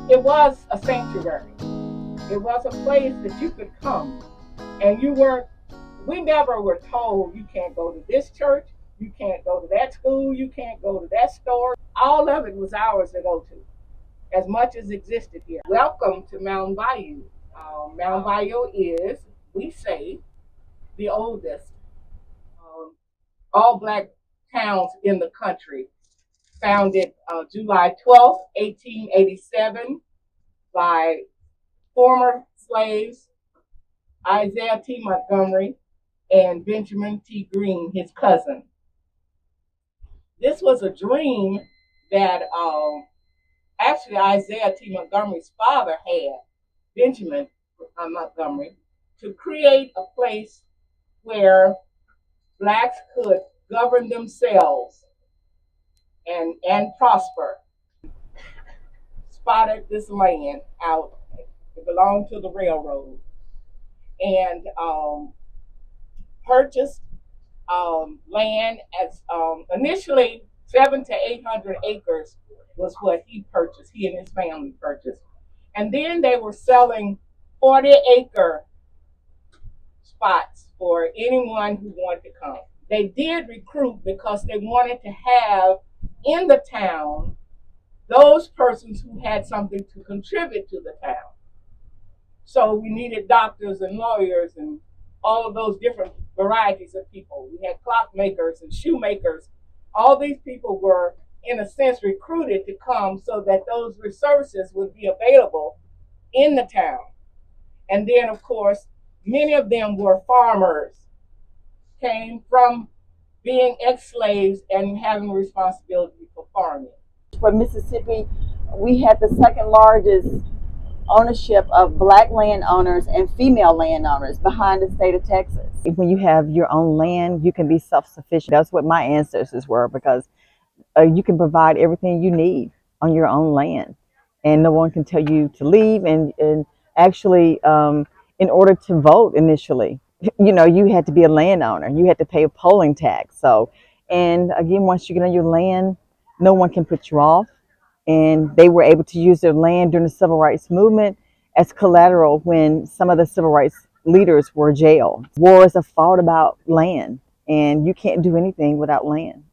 it was a sanctuary. It was a place that you could come, and we never were told you can't go to this church, you can't go to that school, you can't go to that store. All of it was ours to go to, as much as existed here. Welcome to Mound Bayou. Mound Bayou is, we say, the oldest all-black towns in the country. Founded July 12th, 1887 by former slaves Isaiah T. Montgomery and Benjamin T. Green, his cousin. This was a dream that actually Isaiah T. Montgomery's father had, Benjamin Montgomery, to create a place where blacks could govern themselves and prosper. Spotted this land out. It belonged to the railroad, and purchased land as initially 700 to 800 acres was what he purchased. He and his family purchased, and then they were selling 40-acre spots for anyone who wanted to come. They did recruit because they wanted to have in the town those persons who had something to contribute to the town. So we needed doctors and lawyers and all of those different varieties of people. We had clockmakers and shoemakers. All these people were, in a sense, recruited to come so that those resources would be available in the town. And then, of course, many of them were farmers, came from being ex-slaves and having responsibility for farming. For Mississippi, we had the second largest ownership of black landowners and female landowners behind the state of Texas. When you have your own land, you can be self-sufficient. That's what my ancestors were, because you can provide everything you need on your own land, and no one can tell you to leave. And actually, in order to vote initially, you had to be a landowner. You had to pay a polling tax. So, and again, once you get on your land, no one can put you off. And they were able to use their land during the civil rights movement as collateral when some of the civil rights leaders were jailed. Wars are fought about land, and you can't do anything without land.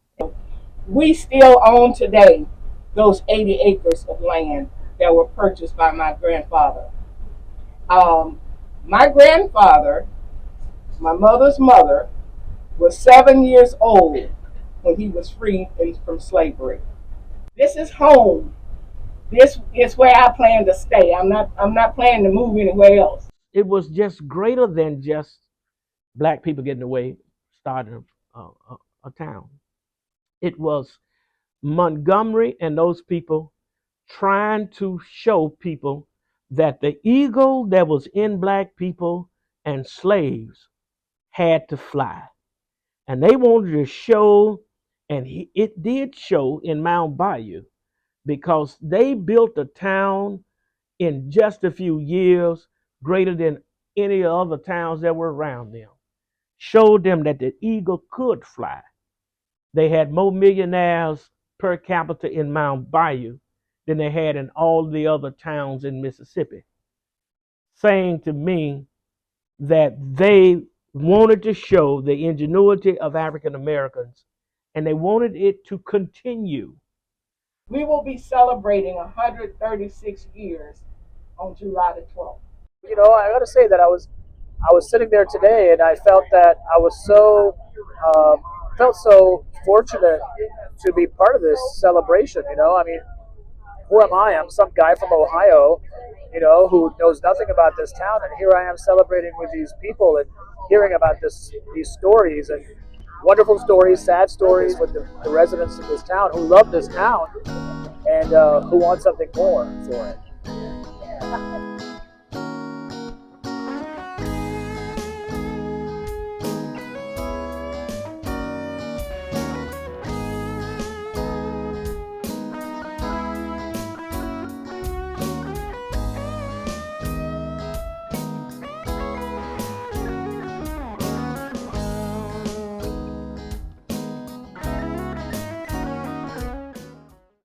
We still own today those 80 acres of land that were purchased by my grandfather. My grandfather, my mother's mother, was 7 years old when he was freed from slavery. This is home. This is where I plan to stay. I'm not planning to move anywhere else. It was just greater than just black people getting away, starting a town. It was Montgomery and those people trying to show people that the eagle that was in black people and slaves had to fly. And they wanted to show, and it did show in Mound Bayou, because they built a town in just a few years greater than any other towns that were around them. Showed them that the eagle could fly. They had more millionaires per capita in Mound Bayou than they had in all the other towns in Mississippi, saying to me that they wanted to show the ingenuity of African Americans, and they wanted it to continue. We will be celebrating 136 years on July the 12th. I got to say that I was sitting there today, and I felt that I was felt so fortunate to be part of this celebration. I mean, who am I? I'm some guy from Ohio, who knows nothing about this town, and here I am celebrating with these people and hearing about these stories, and wonderful stories, sad stories with the residents of this town who love this town and who want something more for it.